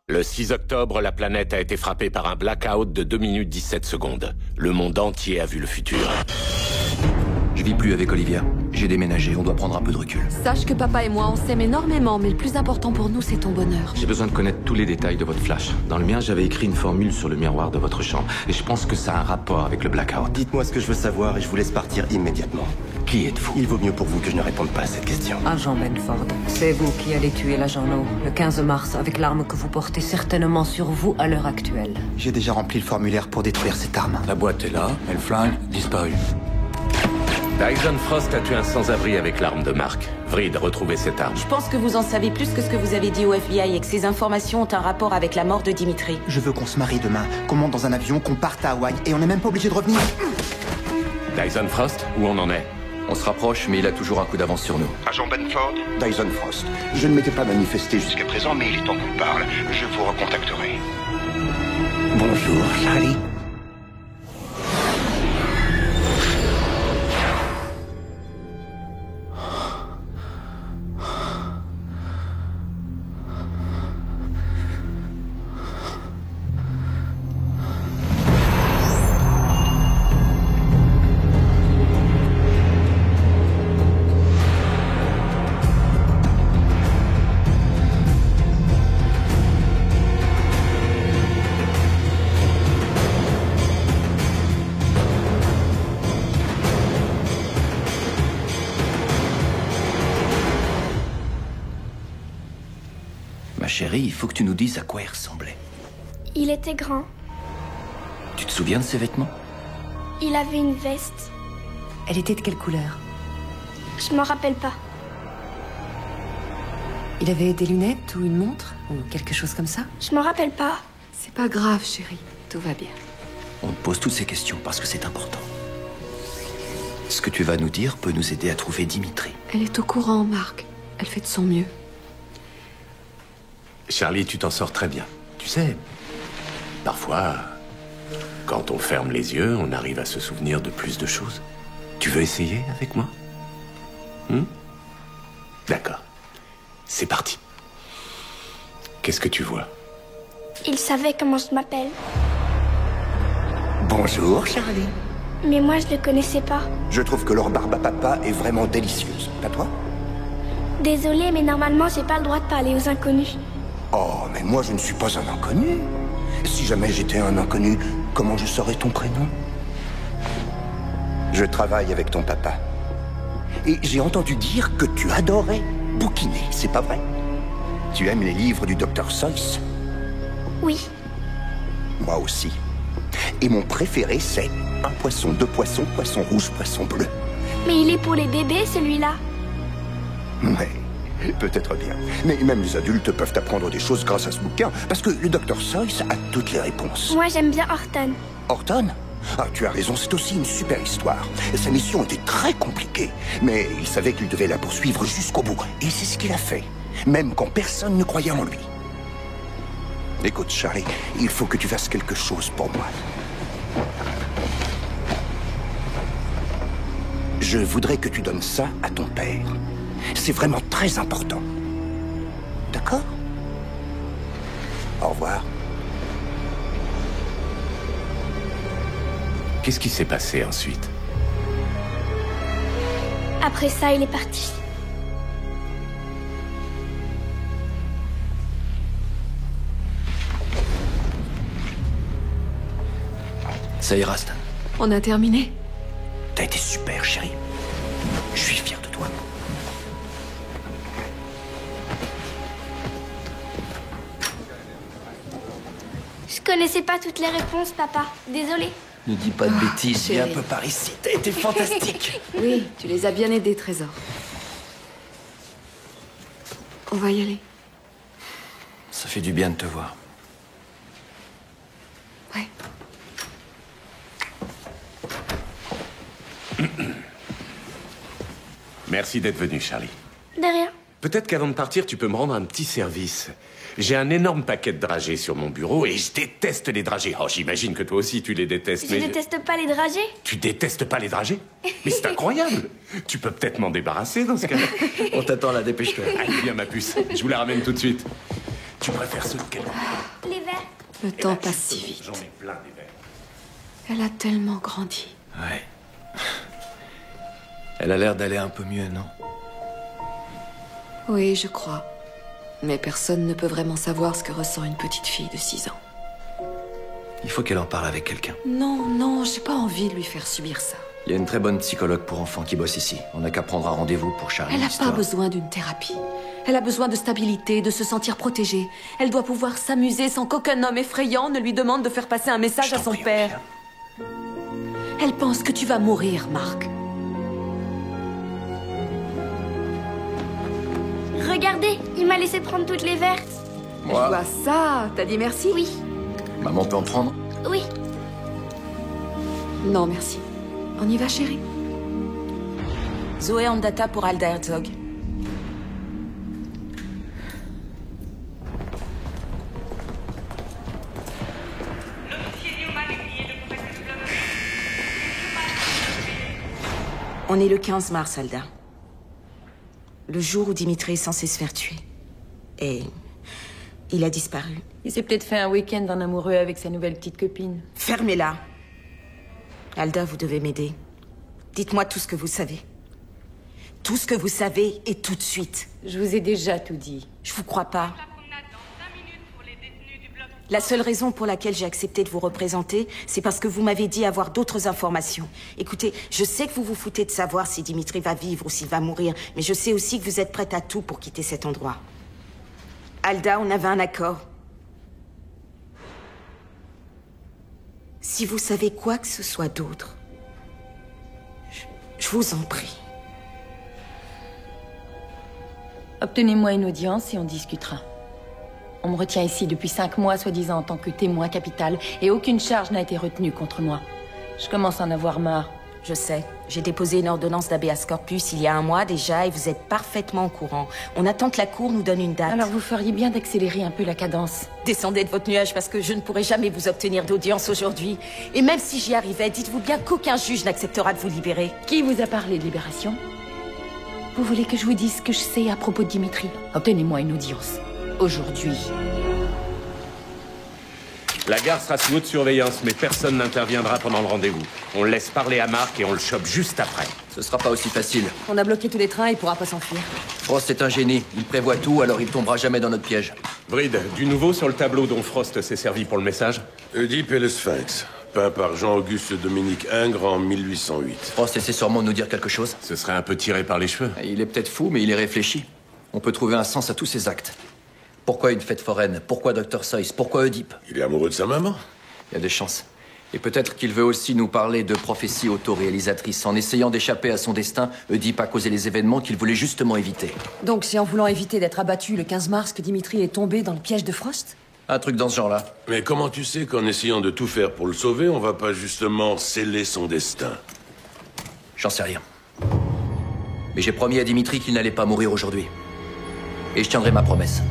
Le 6 octobre, la planète a été frappée par un blackout de 2 minutes 17 secondes. Le monde entier a vu le futur. Je vis plus avec Olivia. J'ai déménagé, on doit prendre un peu de recul. Sache que papa et moi, on s'aime énormément, mais le plus important pour nous, c'est ton bonheur. J'ai besoin de connaître tous les détails de votre flash. Dans le mien, j'avais écrit une formule sur le miroir de votre chambre. Et je pense que ça a un rapport avec le blackout. Dites-moi ce que je veux savoir et je vous laisse partir immédiatement. Qui êtes-vous? Il vaut mieux pour vous que je ne réponde pas à cette question. Agent Benford, c'est vous qui allez tuer l'agent No le 15 mars avec l'arme que vous portez certainement sur vous à l'heure actuelle. J'ai déjà rempli le formulaire pour détruire cette arme. La boîte est là, elle flingue, disparue. Dyson Frost a tué un sans-abri avec l'arme de marque. Vreed, retrouvez cette arme. Je pense que vous en savez plus que ce que vous avez dit au FBI et que ces informations ont un rapport avec la mort de Dimitri. Je veux qu'on se marie demain, qu'on monte dans un avion, qu'on parte à Hawaï, et on n'est même pas obligé de revenir. Dyson Frost, où on en est? On se rapproche, mais il a toujours un coup d'avance sur nous. Agent Benford, Dyson Frost. Je ne m'étais pas manifesté jusqu'à présent, mais il est temps qu'on parle. Je vous recontacterai. Bonjour, Charlie. Chérie, il faut que tu nous dises à quoi il ressemblait. Il était grand. Tu te souviens de ses vêtements? Il avait une veste. Elle était de quelle couleur? Je m'en rappelle pas. Il avait des lunettes ou une montre? Ou quelque chose comme ça? Je m'en rappelle pas. C'est pas grave, chérie. Tout va bien. On te pose toutes ces questions parce que c'est important. Ce que tu vas nous dire peut nous aider à trouver Dimitri. Elle est au courant, Marc. Elle fait de son mieux. Charlie, tu t'en sors très bien. Tu sais, parfois, quand on ferme les yeux, on arrive à se souvenir de plus de choses. Tu veux essayer avec moi? D'accord. C'est parti. Qu'est-ce que tu vois? Il savait comment je m'appelle. Bonjour, Charlie. Mais moi, je le connaissais pas. Je trouve que leur barbe à papa est vraiment délicieuse. Pas toi? Désolée, mais normalement, j'ai pas le droit de parler aux inconnus. Oh, mais moi, je ne suis pas un inconnu. Si jamais j'étais un inconnu, comment je saurais ton prénom? Je travaille avec ton papa. Et j'ai entendu dire que tu adorais bouquiner, c'est pas vrai? Tu aimes les livres du Dr. Seuss? Oui. Moi aussi. Et mon préféré, c'est un poisson, deux poissons, poisson rouge, poisson bleu. Mais il est pour les bébés, celui-là. Ouais. Peut-être bien. Mais même les adultes peuvent apprendre des choses grâce à ce bouquin, parce que le Dr. Seuss a toutes les réponses. Moi, j'aime bien Horton. Horton? Ah, tu as raison, c'est aussi une super histoire. Sa mission était très compliquée, mais il savait qu'il devait la poursuivre jusqu'au bout. Et c'est ce qu'il a fait, même quand personne ne croyait en lui. Écoute, Charlie, il faut que tu fasses quelque chose pour moi. Je voudrais que tu donnes ça à ton père. C'est vraiment très important. D'accord? Au revoir. Qu'est-ce qui s'est passé ensuite? Après ça, il est parti. Ça ira, Stan. On a terminé. T'as été super, chérie. Je suis fier de toi. Je connaissais pas toutes les réponses, papa. Désolée. Ne dis pas de bêtises, chérie. viens un peu par ici. T'as été fantastique. Oui, tu les as bien aidés, Trésor. On va y aller. Ça fait du bien de te voir. Ouais. Merci d'être venu, Charlie. De rien. Peut-être qu'avant de partir, tu peux me rendre un petit service. J'ai un énorme paquet de dragées sur mon bureau et je déteste les dragées. Oh, j'imagine que toi aussi, tu les détestes. Je déteste pas les dragées. Tu détestes pas les dragées? Mais c'est incroyable. Tu peux peut-être m'en débarrasser dans ce cas-là. On t'attend là, dépêche-toi. Allez, viens, ma puce. Je vous la ramène tout de suite. Tu préfères ceux de quel? Les verres. Le temps passe si vite. J'en ai plein des verres. Elle a tellement grandi. Ouais. Elle a l'air d'aller un peu mieux, non? Oui, je crois. Mais personne ne peut vraiment savoir ce que ressent une petite fille de 6 ans. Il faut qu'elle en parle avec quelqu'un. Non, j'ai pas envie de lui faire subir ça. Il y a une très bonne psychologue pour enfants qui bosse ici. On n'a qu'à prendre un rendez-vous pour Charlie. Elle n'a pas besoin d'une thérapie. Elle a besoin de stabilité, de se sentir protégée. Elle doit pouvoir s'amuser sans qu'aucun homme effrayant ne lui demande de faire passer un message à son père. Elle pense que tu vas mourir, Marc. Regardez, il m'a laissé prendre toutes les vertes. Moi? Je vois ça. T'as dit merci? Oui. Maman peut en prendre? Oui. Non, merci. On y va, chérie? Zoé Andata pour Alda Herzog. On est le 15 mars, Alda. Le jour où Dimitri est censé se faire tuer. Et il a disparu. Il s'est peut-être fait un week-end en amoureux avec sa nouvelle petite copine. Fermez-la. Alda, vous devez m'aider. Dites-moi tout ce que vous savez. Tout ce que vous savez et tout de suite. Je vous ai déjà tout dit. Je vous crois pas. La seule raison pour laquelle j'ai accepté de vous représenter, c'est parce que vous m'avez dit avoir d'autres informations. Écoutez, je sais que vous vous foutez de savoir si Dimitri va vivre ou s'il va mourir, mais je sais aussi que vous êtes prête à tout pour quitter cet endroit. Alda, on avait un accord. Si vous savez quoi que ce soit d'autre, je vous en prie. Obtenez-moi une audience et on discutera. On me retient ici depuis 5 mois, soi-disant en tant que témoin capital, et aucune charge n'a été retenue contre moi. Je commence à en avoir marre. Je sais. J'ai déposé une ordonnance d'habeas corpus il y a 1 mois déjà, et vous êtes parfaitement au courant. On attend que la cour nous donne une date. Alors vous feriez bien d'accélérer un peu la cadence. Descendez de votre nuage parce que je ne pourrai jamais vous obtenir d'audience aujourd'hui. Et même si j'y arrivais, dites-vous bien qu'aucun juge n'acceptera de vous libérer. Qui vous a parlé de libération? Vous voulez que je vous dise ce que je sais à propos de Dimitri? Obtenez-moi une audience. Aujourd'hui. La gare sera sous haute surveillance, mais personne n'interviendra pendant le rendez-vous. On le laisse parler à Marc et on le chope juste après. Ce sera pas aussi facile. On a bloqué tous les trains, il pourra pas s'enfuir. Frost est un génie. Il prévoit tout, alors il tombera jamais dans notre piège. Bride, du nouveau sur le tableau dont Frost s'est servi pour le message? Oedipe et le Sphinx, peint par Jean-Auguste Dominique Ingres en 1808. Frost essaie sûrement de nous dire quelque chose. Ce serait un peu tiré par les cheveux. Il est peut-être fou, mais il est réfléchi. On peut trouver un sens à tous ses actes. Pourquoi une fête foraine? Pourquoi Dr. Seuss? Pourquoi Oedipe? Il est amoureux de sa maman. Il y a des chances. Et peut-être qu'il veut aussi nous parler de prophéties autoréalisatrices. En essayant d'échapper à son destin, Oedipe a causé les événements qu'il voulait justement éviter. Donc c'est en voulant éviter d'être abattu le 15 mars que Dimitri est tombé dans le piège de Frost? Un truc dans ce genre-là. Mais comment tu sais qu'en essayant de tout faire pour le sauver, on va pas justement sceller son destin? J'en sais rien. Mais j'ai promis à Dimitri qu'il n'allait pas mourir aujourd'hui. Et je tiendrai ma promesse.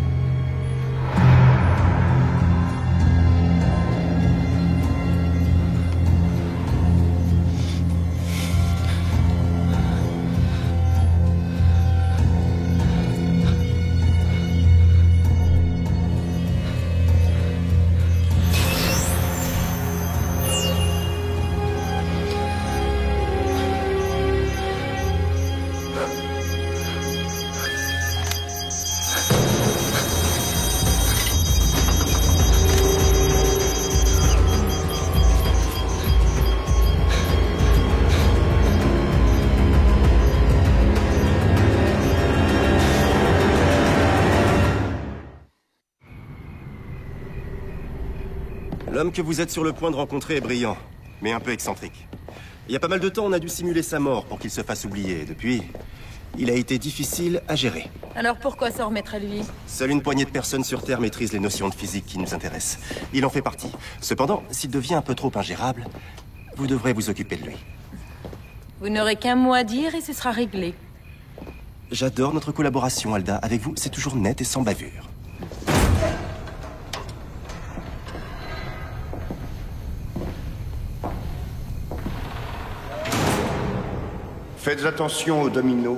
L'homme que vous êtes sur le point de rencontrer est brillant, mais un peu excentrique. Il y a pas mal de temps, on a dû simuler sa mort pour qu'il se fasse oublier. Depuis, il a été difficile à gérer. Alors pourquoi s'en remettre à lui? Seule une poignée de personnes sur Terre maîtrisent les notions de physique qui nous intéressent. Il en fait partie. Cependant, s'il devient un peu trop ingérable, vous devrez vous occuper de lui. Vous n'aurez qu'un mot à dire et ce sera réglé. J'adore notre collaboration, Alda. Avec vous, c'est toujours net et sans bavure. Faites attention aux dominos.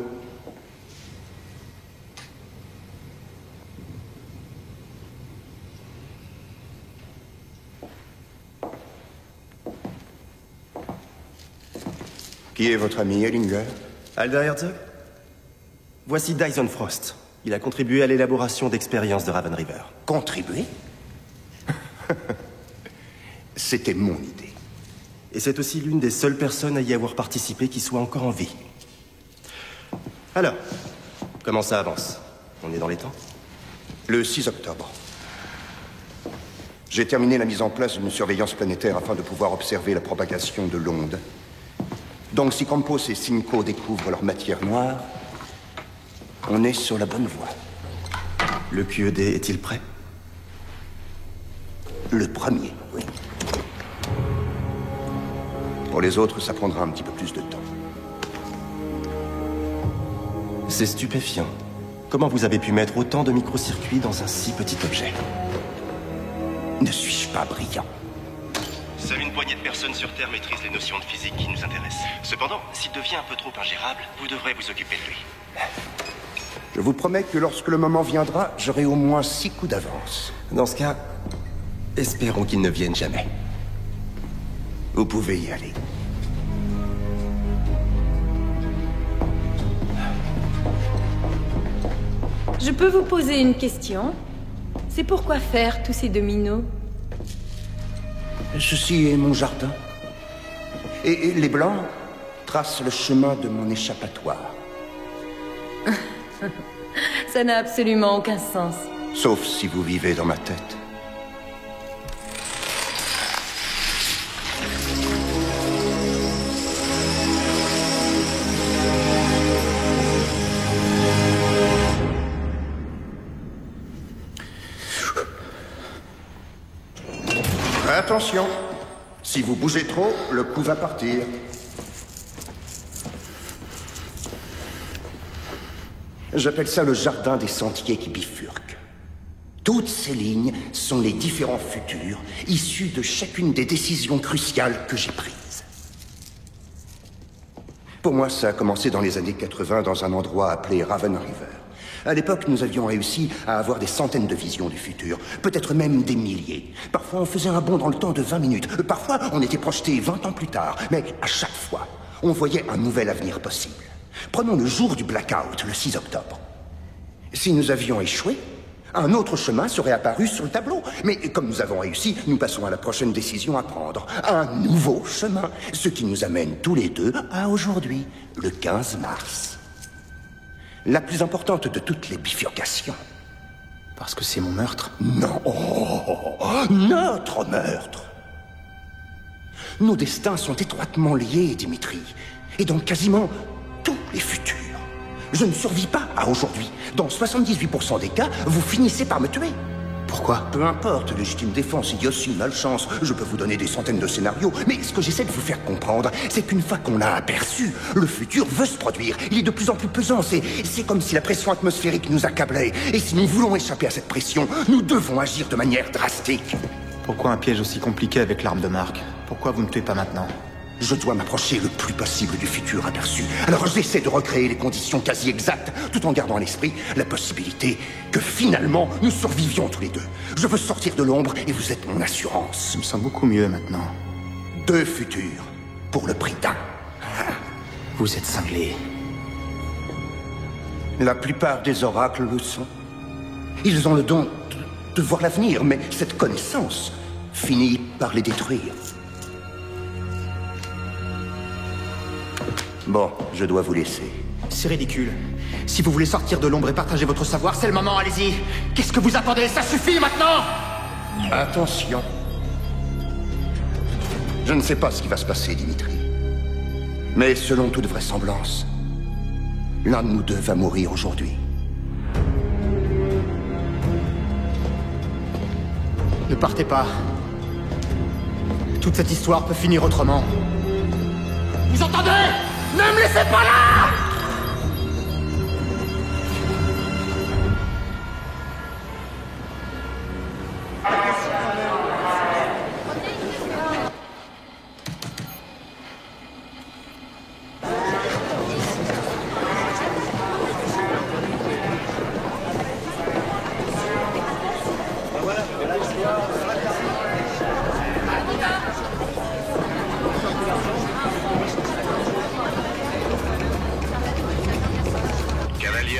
Qui est votre ami, Ellinger? Alda Herzog? Voici Dyson Frost. Il a contribué à l'élaboration d'expériences de Raven River. Contribué? C'était mon idée. Et c'est aussi l'une des seules personnes à y avoir participé qui soit encore en vie. Alors, comment ça avance? On est dans les temps? Le 6 octobre. J'ai terminé la mise en place d'une surveillance planétaire afin de pouvoir observer la propagation de l'onde. Donc si Campos et Simcoe découvrent leur matière noire, on est sur la bonne voie. Le QED est-il prêt? Le premier, oui. Pour les autres, ça prendra un petit peu plus de temps. C'est stupéfiant. Comment vous avez pu mettre autant de microcircuits dans un si petit objet? Ne suis-je pas brillant? Seule une poignée de personnes sur Terre maîtrisent les notions de physique qui nous intéressent. Cependant, s'il devient un peu trop ingérable, vous devrez vous occuper de lui. Je vous promets que lorsque le moment viendra, j'aurai au moins 6 coups d'avance. Dans ce cas, espérons qu'il ne vienne jamais. Vous pouvez y aller. Je peux vous poser une question? C'est pourquoi faire tous ces dominos? Ceci est mon jardin. Et les Blancs tracent le chemin de mon échappatoire. Ça n'a absolument aucun sens. Sauf si vous vivez dans ma tête. Attention, si vous bougez trop, le coup va partir. J'appelle ça le jardin des sentiers qui bifurquent. Toutes ces lignes sont les différents futurs issus de chacune des décisions cruciales que j'ai prises. Pour moi, ça a commencé dans les années 80 dans un endroit appelé Raven River. À l'époque, nous avions réussi à avoir des centaines de visions du futur, peut-être même des milliers. Parfois, on faisait un bond dans le temps de 20 minutes. Parfois, on était projeté 20 ans plus tard. Mais à chaque fois, on voyait un nouvel avenir possible. Prenons le jour du blackout, le 6 octobre. Si nous avions échoué, un autre chemin serait apparu sur le tableau. Mais comme nous avons réussi, nous passons à la prochaine décision à prendre. Un nouveau chemin, ce qui nous amène tous les deux à aujourd'hui, le 15 mars. La plus importante de toutes les bifurcations. Parce que c'est mon meurtre? Non, notre meurtre. Nos destins sont étroitement liés, Dimitri. Et dans quasiment tous les futurs. Je ne survis pas à aujourd'hui. Dans 78% des cas, vous finissez par me tuer. Pourquoi? Peu importe, légitime défense, idiotie, malchance, je peux vous donner des centaines de scénarios, mais ce que j'essaie de vous faire comprendre, c'est qu'une fois qu'on l'a aperçu, le futur veut se produire. Il est de plus en plus pesant, c'est comme si la pression atmosphérique nous accablait. Et si nous voulons échapper à cette pression, nous devons agir de manière drastique. Pourquoi un piège aussi compliqué avec l'arme de marque? Pourquoi vous ne tuez pas maintenant? Je dois m'approcher le plus possible du futur aperçu. Alors j'essaie de recréer les conditions quasi exactes, tout en gardant à l'esprit la possibilité que finalement nous survivions tous les deux. Je veux sortir de l'ombre et vous êtes mon assurance. Je me sens beaucoup mieux maintenant. 2 futurs, pour le prix d'un. Vous êtes cinglé. La plupart des oracles le sont. Ils ont le don de voir l'avenir, mais cette connaissance finit par les détruire. Bon, je dois vous laisser. C'est ridicule. Si vous voulez sortir de l'ombre et partager votre savoir, c'est le moment, allez-y. Qu'est-ce que vous attendez? Ça suffit maintenant! Attention. Je ne sais pas ce qui va se passer, Dimitri. Mais selon toute vraisemblance, l'un de nous deux va mourir aujourd'hui. Ne partez pas. Toute cette histoire peut finir autrement. Vous entendez? Ne me laissez pas là!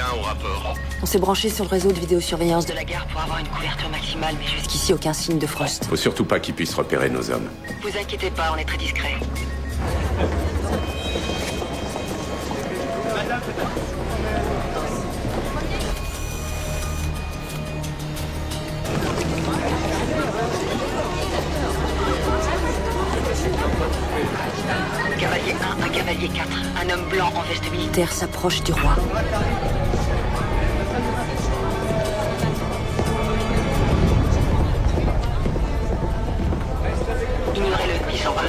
Cavalier 1 au rapport. On s'est branché sur le réseau de vidéosurveillance de la gare pour avoir une couverture maximale, mais jusqu'ici, aucun signe de Frost. Faut surtout pas qu'ils puissent repérer nos hommes. Vous inquiétez pas, on est très discret. Cavalier 1 à Cavalier 4. Un homme blanc en veste militaire s'approche du roi. Ignorez-le, il s'en va.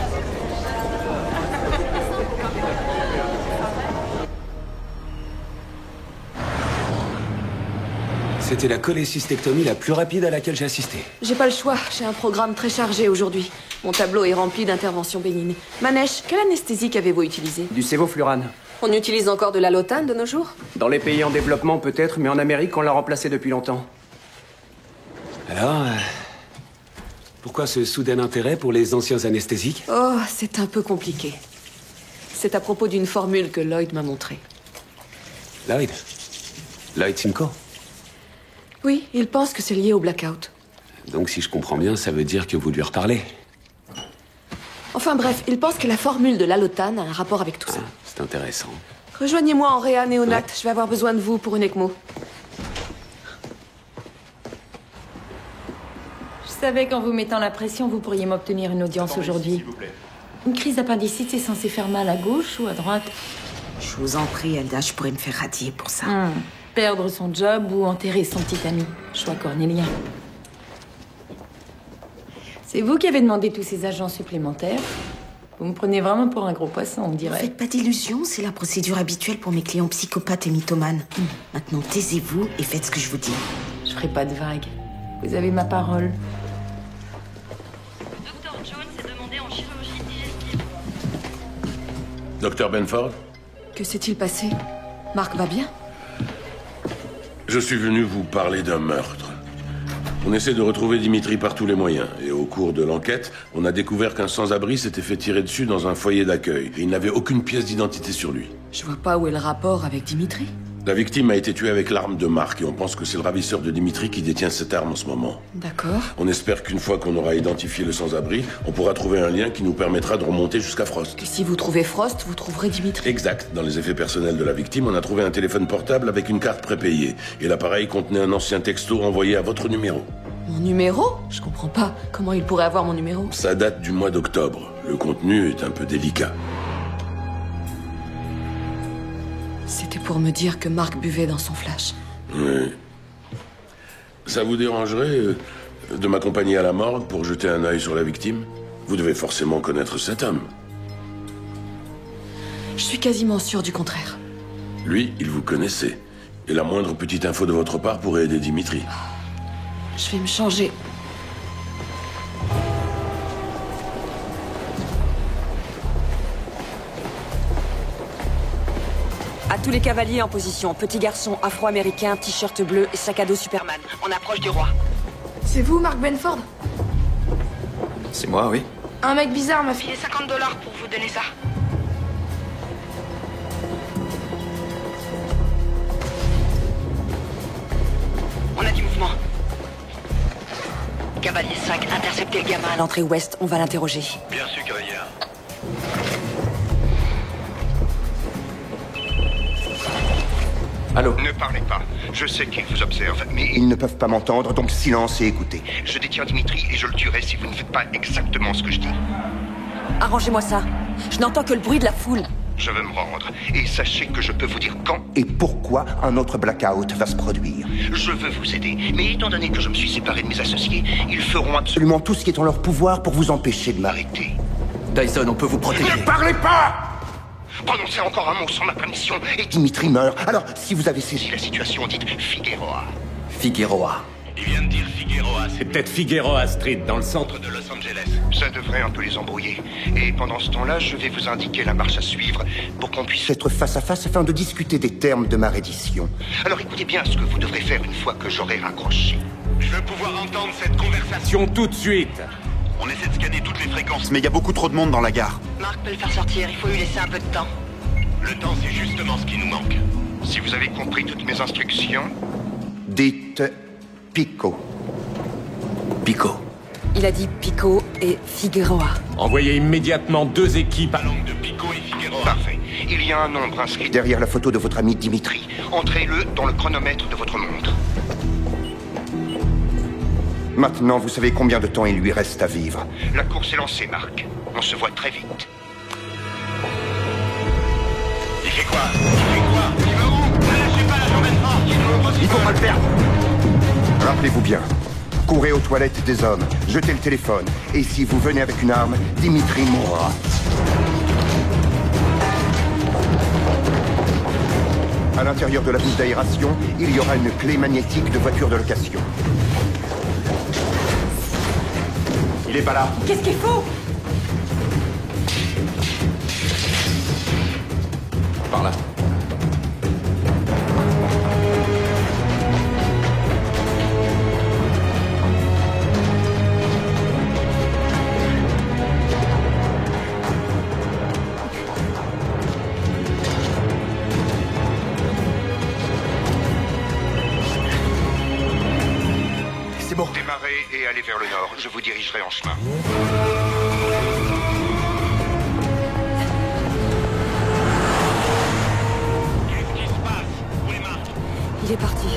C'était la cholécystectomie la plus rapide à laquelle j'ai assisté. J'ai pas le choix, j'ai un programme très chargé aujourd'hui. Mon tableau est rempli d'interventions bénignes. Manèche, quelle anesthésique avez-vous utilisé? Du sévoflurane. On utilise encore de l'allotane de nos jours? Dans les pays en développement peut-être, mais en Amérique on l'a remplacé depuis longtemps. Alors, pourquoi ce soudain intérêt pour les anciens anesthésiques? Oh, c'est un peu compliqué. C'est à propos d'une formule que Lloyd m'a montrée. Lloyd Simcoe? Oui, il pense que c'est lié au blackout. Donc si je comprends bien, ça veut dire que vous lui reparlez. Enfin bref, il pense que la formule de l'allotane a un rapport avec tout ça. C'est intéressant. Rejoignez-moi en réa néonat, je vais avoir besoin de vous pour une ECMO. Je savais qu'en vous mettant la pression, vous pourriez m'obtenir une audience aujourd'hui. Une crise d'appendicite, c'est censé faire mal à gauche ou à droite? Je vous en prie, Elda, je pourrais me faire radier pour ça. Perdre son job ou enterrer son petit ami. Choix cornélien. C'est vous qui avez demandé tous ces agents supplémentaires. Vous me prenez vraiment pour un gros poisson, on dirait. Faites pas d'illusions, c'est la procédure habituelle pour mes clients psychopathes et mythomanes. Maintenant, taisez-vous et faites ce que je vous dis. Je ferai pas de vagues. Vous avez ma parole. Dr. Jones est demandé en chirurgie digestive. Docteur Benford? Que s'est-il passé? Marc va bien? Je suis venu vous parler d'un meurtre. On essaie de retrouver Dimitri par tous les moyens. Et au cours de l'enquête, on a découvert qu'un sans-abri s'était fait tirer dessus dans un foyer d'accueil. Et il n'avait aucune pièce d'identité sur lui. Je vois pas où est le rapport avec Dimitri. La victime a été tuée avec l'arme de Marc et on pense que c'est le ravisseur de Dimitri qui détient cette arme en ce moment. D'accord. On espère qu'une fois qu'on aura identifié le sans-abri, on pourra trouver un lien qui nous permettra de remonter jusqu'à Frost. Et si vous trouvez Frost, vous trouverez Dimitri. Exact. Dans les effets personnels de la victime, on a trouvé un téléphone portable avec une carte prépayée. Et l'appareil contenait un ancien texto envoyé à votre numéro. Mon numéro? Je comprends pas. Comment il pourrait avoir mon numéro? Ça date du mois d'octobre. Le contenu est un peu délicat. C'était pour me dire que Marc buvait dans son flash. Oui. Ça vous dérangerait de m'accompagner à la morgue pour jeter un œil sur la victime? Vous devez forcément connaître cet homme. Je suis quasiment sûr du contraire. Lui, il vous connaissait. Et la moindre petite info de votre part pourrait aider Dimitri. Je vais me changer. À tous les cavaliers en position. Petit garçon afro-américain, t-shirt bleu et sac à dos Superman. On approche du roi. C'est vous, Mark Benford? C'est moi, oui. Un mec bizarre m'a filé $50 pour vous donner ça. On a du mouvement. Cavalier 5, interceptez le gamin à l'entrée ouest. On va l'interroger. Bien sûr, cavalier. Allô? Ne parlez pas. Je sais qu'ils vous observent, mais ils ne peuvent pas m'entendre, donc silence et écoutez. Je détiens Dimitri et je le tuerai si vous ne faites pas exactement ce que je dis. Arrangez-moi ça. Je n'entends que le bruit de la foule. Je veux me rendre. Et sachez que je peux vous dire quand et pourquoi un autre blackout va se produire. Je veux vous aider, mais étant donné que je me suis séparé de mes associés, ils feront absolument tout ce qui est en leur pouvoir pour vous empêcher de m'arrêter. Dyson, on peut vous protéger. Ne parlez pas! Prononcez encore un mot sans ma permission et Dimitri meurt. Alors, si vous avez saisi la situation, dites Figueroa. Figueroa. Il vient de dire Figueroa. C'est peut-être Figueroa Street, dans le centre de Los Angeles. Ça devrait un peu les embrouiller. Et pendant ce temps-là, je vais vous indiquer la marche à suivre pour qu'on puisse être face à face afin de discuter des termes de ma reddition. Alors écoutez bien ce que vous devrez faire une fois que j'aurai raccroché. Je veux pouvoir entendre cette conversation tout de suite. On essaie de scanner toutes les fréquences. Mais il y a beaucoup trop de monde dans la gare. Marc peut le faire sortir, il faut lui laisser un peu de temps. Le temps, c'est justement ce qui nous manque. Si vous avez compris toutes mes instructions, dites Pico. Pico. Il a dit Pico et Figueroa. Envoyez immédiatement 2 équipes à Langue de Pico et Figueroa. Parfait. Il y a un nombre inscrit derrière la photo de votre ami Dimitri. Entrez-le dans le chronomètre de votre montre. Maintenant, vous savez combien de temps il lui reste à vivre. La course est lancée, Marc. On se voit très vite. Il fait quoi? Il va où? Ne lâchez pas la jambe forte. Il faut pas le perdre. Rappelez-vous bien. Courez aux toilettes des hommes, jetez le téléphone. Et si vous venez avec une arme, Dimitri mourra. À l'intérieur de la bouche d'aération, il y aura une clé magnétique de voiture de location. Il est pas là. Qu'est-ce qu'il faut? Par là. C'est bon. Démarrez et allez vers le nord. Je vous dirigerai en chemin. Qu'est-ce qui se passe? Où est Marc? Il est parti.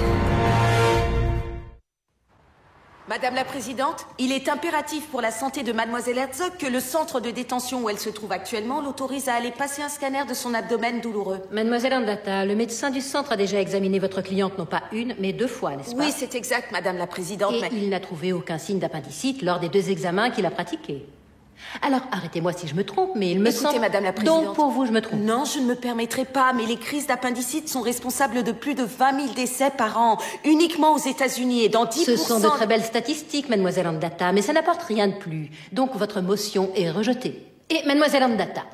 Madame la Présidente, il est impératif pour la santé de Mademoiselle Herzog que le centre de détention où elle se trouve actuellement l'autorise à aller passer un scanner de son abdomen douloureux. Mademoiselle Andata, le médecin du centre a déjà examiné votre cliente non pas une, mais 2 fois, n'est-ce pas? Oui, c'est exact, Madame la Présidente. Et il n'a trouvé aucun signe d'appendicite lors des 2 examens qu'il a pratiqués. Alors, arrêtez-moi si je me trompe, mais il me semble... Écoutez, Madame la Présidente... Donc, pour vous, je me trompe. Non, je ne me permettrai pas, mais les crises d'appendicite sont responsables de plus de 20 000 décès par an, uniquement aux États-Unis, et dans 10%... Ce sont de très belles statistiques, Mademoiselle Andata, mais ça n'apporte rien de plus. Donc, votre motion est rejetée. Et, Mademoiselle Andata,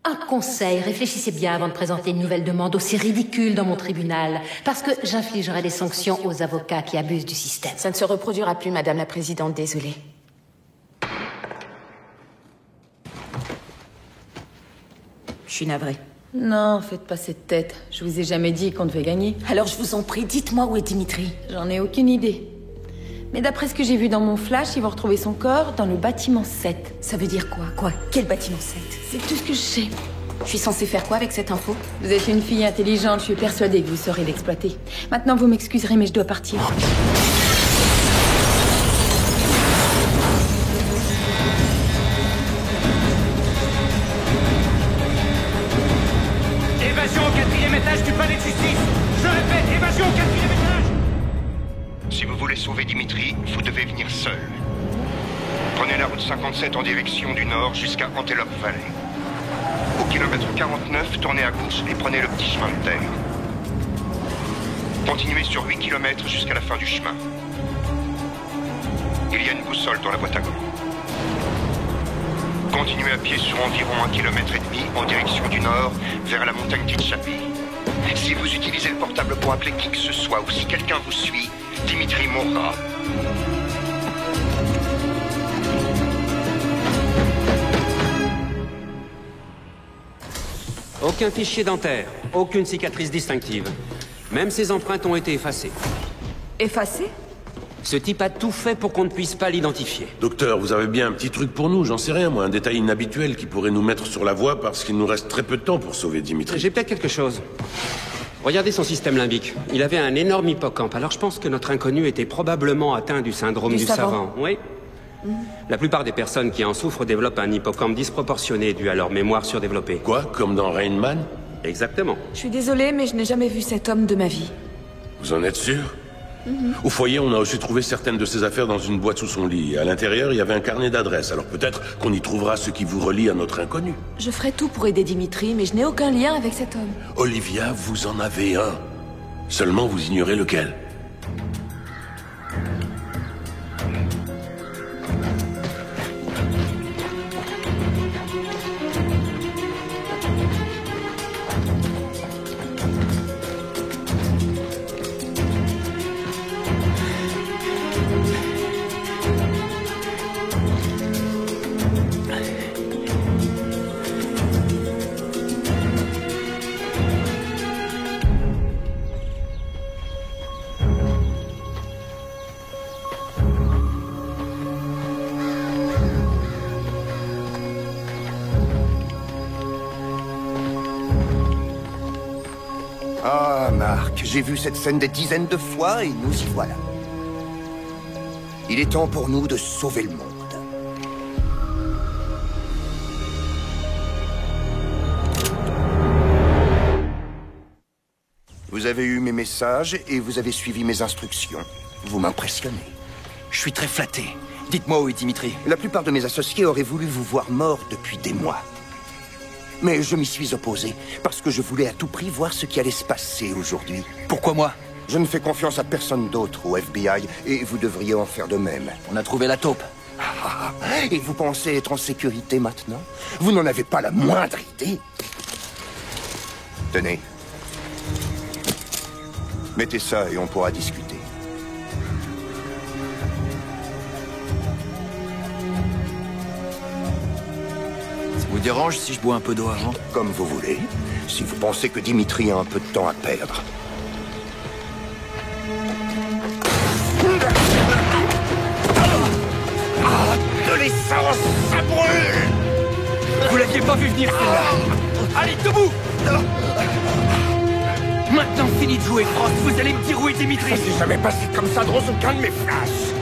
un conseil, réfléchissez bien avant de présenter une nouvelle demande aussi ridicule dans mon tribunal, parce que j'infligerai des sanctions aux avocats qui abusent du système. Ça ne se reproduira plus, Madame la Présidente, désolée. Je suis navrée. Non, faites pas cette tête. Je vous ai jamais dit qu'on devait gagner. Alors je vous en prie, dites-moi où est Dimitri. J'en ai aucune idée. Mais d'après ce que j'ai vu dans mon flash, ils vont retrouver son corps dans le bâtiment 7. Ça veut dire quoi? Quoi? Quel bâtiment 7? C'est tout ce que je sais. Je suis censée faire quoi avec cette info? Vous êtes une fille intelligente, je suis persuadée que vous saurez l'exploiter. Maintenant, vous m'excuserez, mais je dois partir. Évasion au 4e étage du palais de justice. Je répète, évasion au 4e étage. Si vous voulez sauver Dimitri, vous devez venir seul. Prenez la route 57 en direction du nord jusqu'à Antelope Valley. Au kilomètre 49, tournez à gauche et prenez le petit chemin de terre. Continuez sur 8 km jusqu'à la fin du chemin. Il y a une boussole dans la boîte à gants. Continuez à pied sur environ 1,5 km en direction du nord, vers la montagne d'Itchapi. Si vous utilisez le portable pour appeler qui que ce soit, ou si quelqu'un vous suit, Dimitri mourra. Aucun fichier dentaire, aucune cicatrice distinctive. Même ses empreintes ont été effacées. Effacées? Ce type a tout fait pour qu'on ne puisse pas l'identifier. Docteur, vous avez bien un petit truc pour nous, j'en sais rien, moi. Un détail inhabituel qui pourrait nous mettre sur la voie parce qu'il nous reste très peu de temps pour sauver Dimitri. J'ai peut-être quelque chose. Regardez son système limbique. Il avait un énorme hippocampe, alors je pense que notre inconnu était probablement atteint du syndrome du savant. Oui. La plupart des personnes qui en souffrent développent un hippocampe disproportionné dû à leur mémoire surdéveloppée. Quoi? Comme dans Rain Man? Exactement. Je suis désolée, mais je n'ai jamais vu cet homme de ma vie. Vous en êtes sûr? Au foyer, on a aussi trouvé certaines de ses affaires dans une boîte sous son lit. Et à l'intérieur, il y avait un carnet d'adresses. Alors peut-être qu'on y trouvera ce qui vous relie à notre inconnu. Je ferai tout pour aider Dimitri, mais je n'ai aucun lien avec cet homme. Olivia, vous en avez un. Seulement, vous ignorez lequel. Mark, j'ai vu cette scène des dizaines de fois et nous y voilà. Il est temps pour nous de sauver le monde. Vous avez eu mes messages et vous avez suivi mes instructions. Vous m'impressionnez. Je suis très flatté. Dites-moi où est Dimitri. La plupart de mes associés auraient voulu vous voir mort depuis des mois. Mais je m'y suis opposé, parce que je voulais à tout prix voir ce qui allait se passer aujourd'hui. Pourquoi moi? Je ne fais confiance à personne d'autre au FBI, et vous devriez en faire de même. On a trouvé la taupe. Et vous pensez être en sécurité maintenant? Vous n'en avez pas la moindre idée. Tenez. Mettez ça et on pourra discuter. Ça vous dérange si je bois un peu d'eau avant? Comme vous voulez. Si vous pensez que Dimitri a un peu de temps à perdre. De l'essence, ça brûle! Vous l'aviez pas vu venir, celle-là! Allez, debout! Maintenant, fini de jouer, Frost. Vous allez me dire où est Dimitri. Ça s'est jamais passé comme ça dans aucun de mes flashs.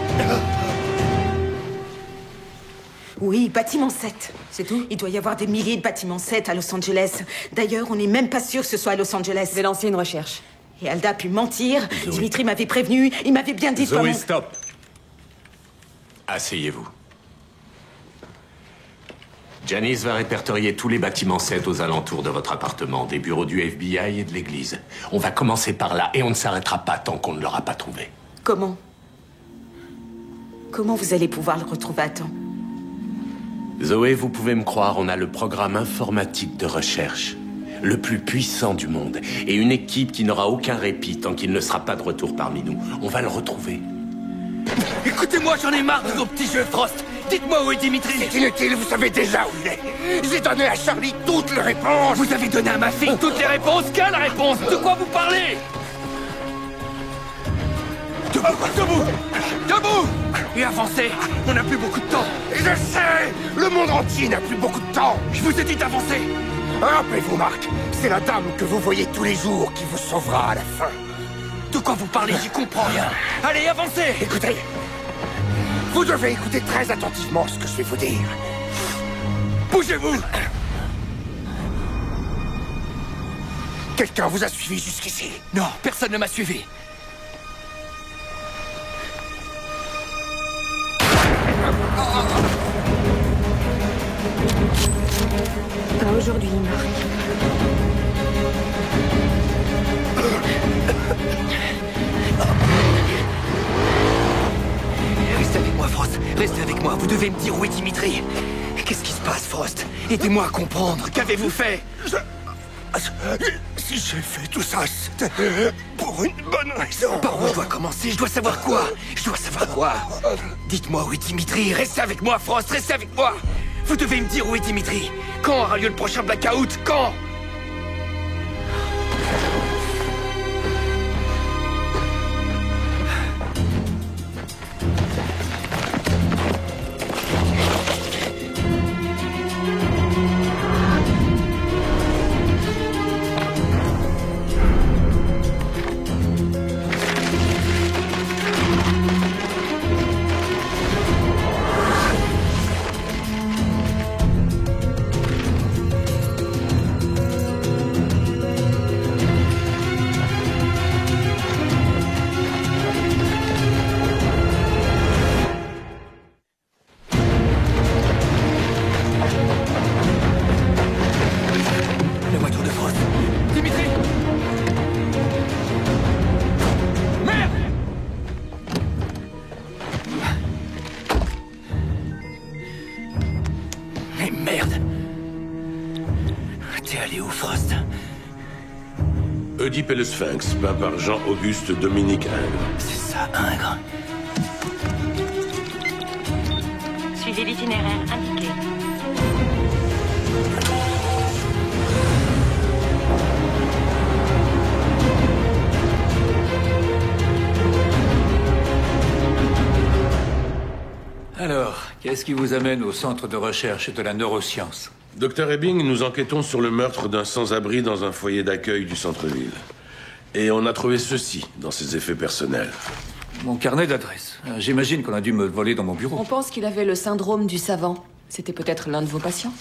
Oui, bâtiment 7. C'est tout? Il doit y avoir des milliers de bâtiments 7 à Los Angeles. D'ailleurs, on n'est même pas sûr que ce soit à Los Angeles. Je vais lancer une recherche. Et Alda a pu mentir. Zoé. Dimitri m'avait prévenu. Il m'avait bien dit... Zoé, stop. Asseyez-vous. Janice va répertorier tous les bâtiments 7 aux alentours de votre appartement, des bureaux du FBI et de l'église. On va commencer par là et on ne s'arrêtera pas tant qu'on ne l'aura pas trouvé. Comment? Comment vous allez pouvoir le retrouver à temps? Zoé, vous pouvez me croire, on a le programme informatique de recherche, le plus puissant du monde, et une équipe qui n'aura aucun répit tant qu'il ne sera pas de retour parmi nous. On va le retrouver. Écoutez-moi, j'en ai marre de vos petits jeux, Frost. Dites-moi où est Dimitri. C'est inutile, vous savez déjà où il est. J'ai donné à Charlie toutes les réponses. Vous avez donné à ma fille toutes les réponses? Quelle réponse? De quoi vous parlez? Debout, debout, debout. Et avancez. On n'a plus beaucoup de temps. Je sais. Le monde entier n'a plus beaucoup de temps. Je vous ai dit d'avancer. Rappelez-vous, Mark, c'est la dame que vous voyez tous les jours qui vous sauvera à la fin. De quoi vous parlez? J'y comprends rien. Allez, avancez. Écoutez. Vous devez écouter très attentivement ce que je vais vous dire. Bougez-vous. Quelqu'un vous a suivi jusqu'ici? Non, personne ne m'a suivi. Pas aujourd'hui, Mark. Restez avec moi, Frost. Restez avec moi. Vous devez me dire où est Dimitri. Qu'est-ce qui se passe, Frost? Aidez-moi à comprendre. Qu'avez-vous fait? Si j'ai fait tout ça, c'était pour une bonne raison. Par où je dois commencer? Je dois savoir quoi? Je dois savoir quoi? Dites-moi où est Dimitri. Restez avec moi, Frost. Restez avec moi. Vous devez me dire où est Dimitri. Quand aura lieu le prochain blackout? Quand? Oedipe et le Sphinx, peint par Jean-Auguste Dominique Ingres. C'est ça, Ingres. Suivez l'itinéraire indiqué. Alors, qu'est-ce qui vous amène au centre de recherche de la neuroscience? Dr Ebbing, nous enquêtons sur le meurtre d'un sans-abri dans un foyer d'accueil du centre-ville. Et on a trouvé ceci dans ses effets personnels. Mon carnet d'adresse. J'imagine qu'on a dû me le voler dans mon bureau. On pense qu'il avait le syndrome du savant. C'était peut-être l'un de vos patients?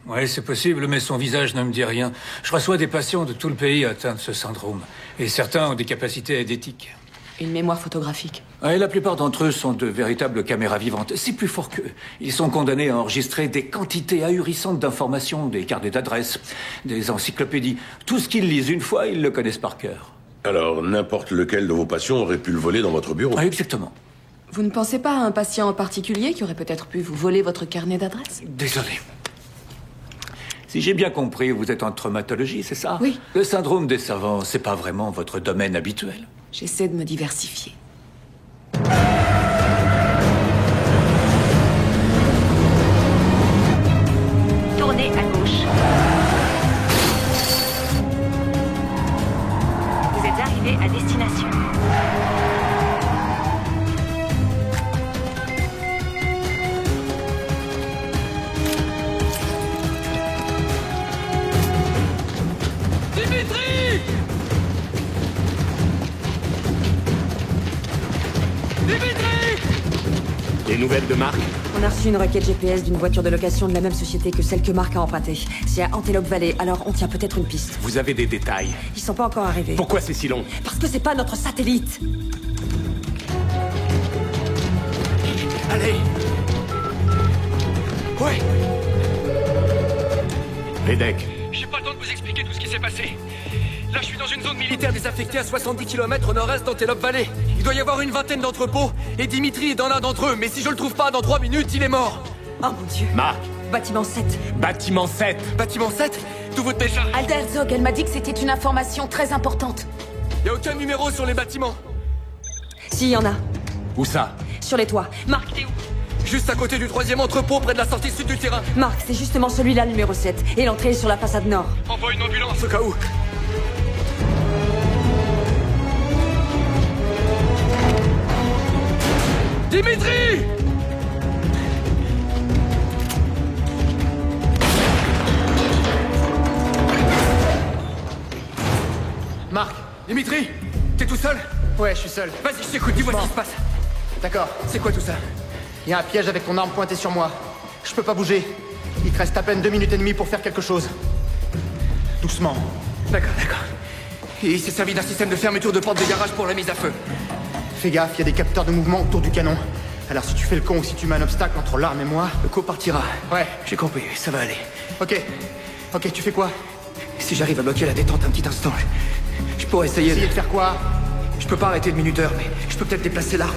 Ouais, c'est possible, mais son visage ne me dit rien. Je reçois des patients de tout le pays atteints de ce syndrome. Et certains ont des capacités aidétiques. Une mémoire photographique. Et la plupart d'entre eux sont de véritables caméras vivantes. C'est plus fort qu'eux. Ils sont condamnés à enregistrer des quantités ahurissantes d'informations, des carnets d'adresses, des encyclopédies. Tout ce qu'ils lisent une fois, ils le connaissent par cœur. Alors, n'importe lequel de vos patients aurait pu le voler dans votre bureau? Exactement. Vous ne pensez pas à un patient en particulier qui aurait peut-être pu vous voler votre carnet d'adresse? Désolé. Si j'ai bien compris, vous êtes en traumatologie, c'est ça? Oui. Le syndrome des savants, c'est pas vraiment votre domaine habituel. J'essaie de me diversifier. Tournez à gauche. Vous êtes arrivé à destination. Dimitri! Des nouvelles de Marc? On a reçu une requête GPS d'une voiture de location de la même société que celle que Marc a empruntée. C'est à Antelope Valley, alors on tient peut-être une piste. Vous avez des détails? Ils sont pas encore arrivés. Pourquoi c'est si long? Parce que c'est pas notre satellite. Allez! Ouais! Vedek. J'ai pas le temps de vous expliquer tout ce qui s'est passé. Là, je suis dans une zone militaire désaffectée à 70 km au nord-est d'Antelope Valley. Il doit y avoir une vingtaine d'entrepôts, et Dimitri est dans l'un d'entre eux, mais si je le trouve pas dans 3 minutes, il est mort. Oh mon Dieu. Marc. Bâtiment 7. Bâtiment 7. Bâtiment 7? D'où votre déjà? Alda Herzog, elle m'a dit que c'était une information très importante. Y a aucun numéro sur les bâtiments. Si, y en a. Où ça? Sur les toits. Marc, t'es où? Juste à côté du 3e entrepôt, près de la sortie sud du terrain. Marc, c'est justement celui-là, le numéro 7. Et l'entrée est sur la façade nord. Envoie une ambulance au cas où. Dimitri! Marc, Dimitri, t'es tout seul? Ouais, je suis seul. Vas-y, je t'écoute, dis-moi ce qui se passe. D'accord. C'est quoi tout ça? Il y a un piège avec ton arme pointée sur moi. Je peux pas bouger. Il te reste à peine 2 minutes et demie pour faire quelque chose. Doucement. D'accord. Et il s'est servi d'un système de fermeture de porte de garage pour la mise à feu. Fais gaffe, il y a des capteurs de mouvement autour du canon. Alors si tu fais le con ou si tu mets un obstacle entre l'arme et moi... Le coup partira. Ouais. J'ai compris, ça va aller. Ok, tu fais quoi? Si j'arrive à bloquer la détente un petit instant, je pourrais essayer de faire quoi? Je peux pas arrêter le minuteur, mais je peux peut-être déplacer l'arme.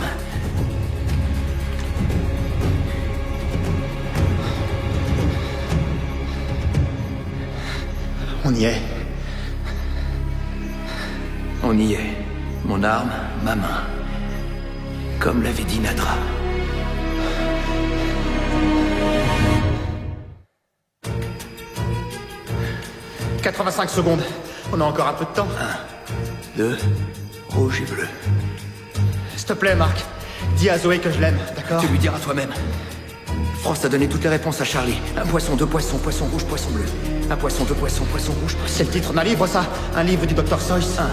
On y est. On y est. Mon arme, ma main. Comme l'avait dit Nadra. « 85 secondes. On a encore un peu de temps. 1, 2, rouge et bleu. S'il te plaît, Marc. Dis à Zoé que je l'aime, d'accord? Tu lui diras toi-même. France a donné toutes les réponses à Charlie. Un poisson, 2 poissons, poisson rouge, poisson bleu. Un poisson, 2 poissons, poisson rouge, poisson... C'est le titre d'un livre, ça? Un livre du Dr. Seuss? 1,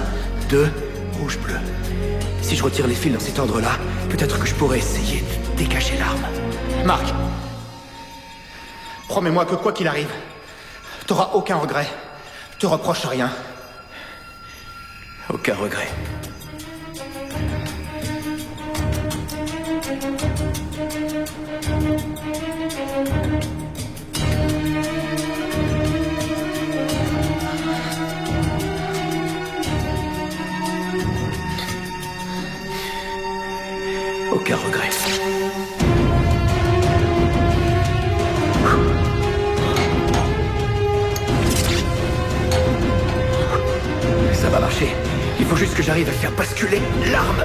2, rouge, bleu. Si je retire les fils dans cet ordre-là, peut-être que je pourrais essayer de décacher l'arme. Marc, promets-moi que quoi qu'il arrive, t'auras aucun regret. Te reproche rien. Aucun regret. Aucun regret. Ça va marcher. Il faut juste que j'arrive à faire basculer l'arme.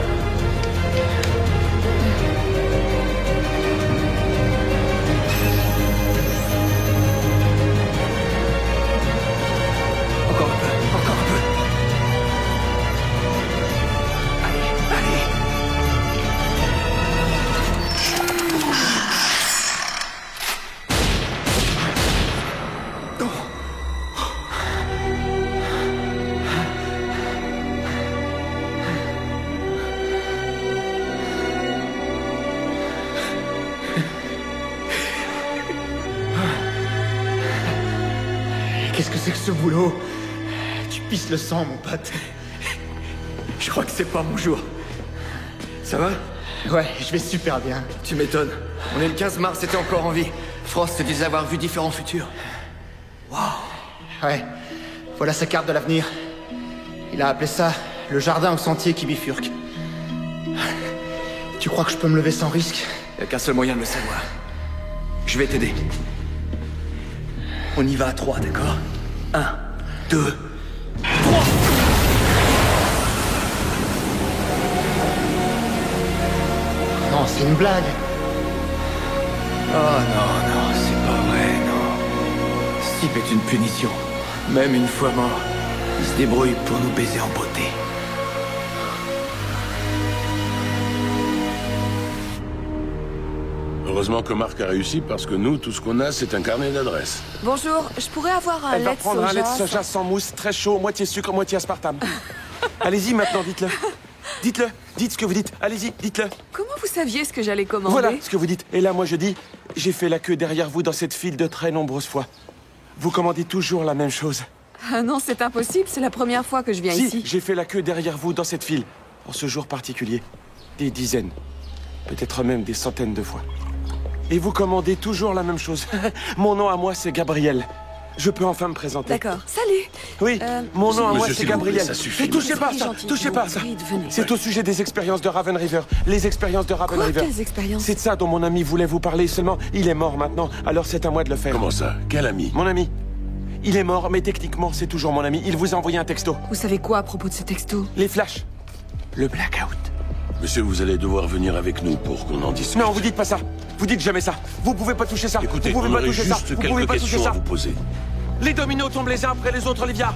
Encore un peu, encore un peu. Allez. c'est que ce boulot? Tu pisses le sang, mon pote. Je crois que c'est pas mon jour. Ça va? Ouais, je vais super bien. Tu m'étonnes. On est le 15 mars, c'était encore en vie. Frost te disait avoir vu différents futurs. Waouh. Ouais, voilà sa carte de l'avenir. Il a appelé ça le jardin au sentier qui bifurque. Tu crois que je peux me lever sans risque? Y a qu'un seul moyen de le savoir. Je vais t'aider. On y va à 3, d'accord? 1, 2, 3! Non, c'est une blague. Oh non, c'est pas vrai, non. Steve est une punition. Même une fois mort, il se débrouille pour nous baiser en beauté. Heureusement que Marc a réussi parce que nous, tout ce qu'on a, c'est un carnet d'adresses. Bonjour, je pourrais avoir un Elle va lait de prendre un lait de soja soja sans mousse, très chaud, moitié sucre, moitié aspartame. Allez-y maintenant, dites-le. Dites-le, dites ce que vous dites. Allez-y, dites-le. Comment vous saviez ce que j'allais commander? Voilà ce que vous dites. Et là, moi, je dis, j'ai fait la queue derrière vous dans cette file de très nombreuses fois. Vous commandez toujours la même chose. Ah non, c'est impossible, c'est la première fois que je viens Si, ici. j'ai fait la queue derrière vous dans cette file. En ce jour particulier. Des dizaines. Peut-être même des centaines de fois. Et vous commandez toujours la même chose. Mon nom à moi, c'est Gabriel. Je peux enfin me présenter. D'accord. Salut. Oui, mon nom à moi, Monsieur, c'est s'il vous plaît, Gabriel. ça suffit. Et touchez pas à ça, gentil. touchez pas à ça. Reed, venez. C'est au sujet des expériences de Raven River. Les expériences de Raven Quoi, River. quelles expériences? C'est de ça dont mon ami voulait vous parler seulement. Il est mort maintenant, alors c'est à moi de le faire. Comment ça? Quel ami? Mon ami. Il est mort, mais techniquement, c'est toujours mon ami. Il vous a envoyé un texto. Vous savez quoi à propos de ce texto? Les flashs. Le blackout. Monsieur, vous allez devoir venir avec nous pour qu'on en discute. Non, vous dites pas ça. Vous dites jamais ça. Vous pouvez pas toucher ça. Écoutez, vous pouvez on pas aurait toucher ça. juste Vous pouvez quelques pas toucher questions ça. à vous poser. Les dominos tombent les uns après les autres, Olivia.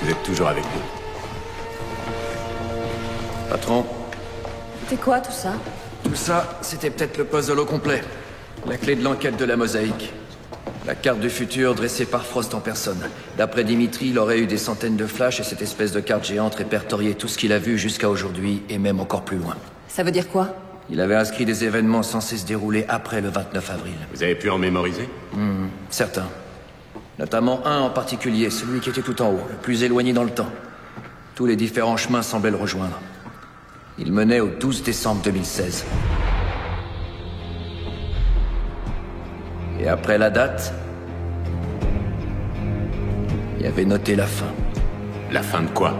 Vous êtes toujours avec nous. Patron, C'est quoi tout ça? tout ça, c'était peut-être le puzzle au complet. La clé de l'enquête de la mosaïque. La carte du futur dressée par Frost en personne. D'après Dimitri, il aurait eu des centaines de flashs et cette espèce de carte géante répertoriait tout ce qu'il a vu jusqu'à aujourd'hui et même encore plus loin. Ça veut dire quoi? Il avait inscrit des événements censés se dérouler après le 29 avril. Vous avez pu en mémoriser? Certains. Notamment un en particulier, celui qui était tout en haut, le plus éloigné dans le temps. Tous les différents chemins semblaient le rejoindre. Il menait au 12 décembre 2016. Et après la date, il y avait noté la fin. La fin de quoi?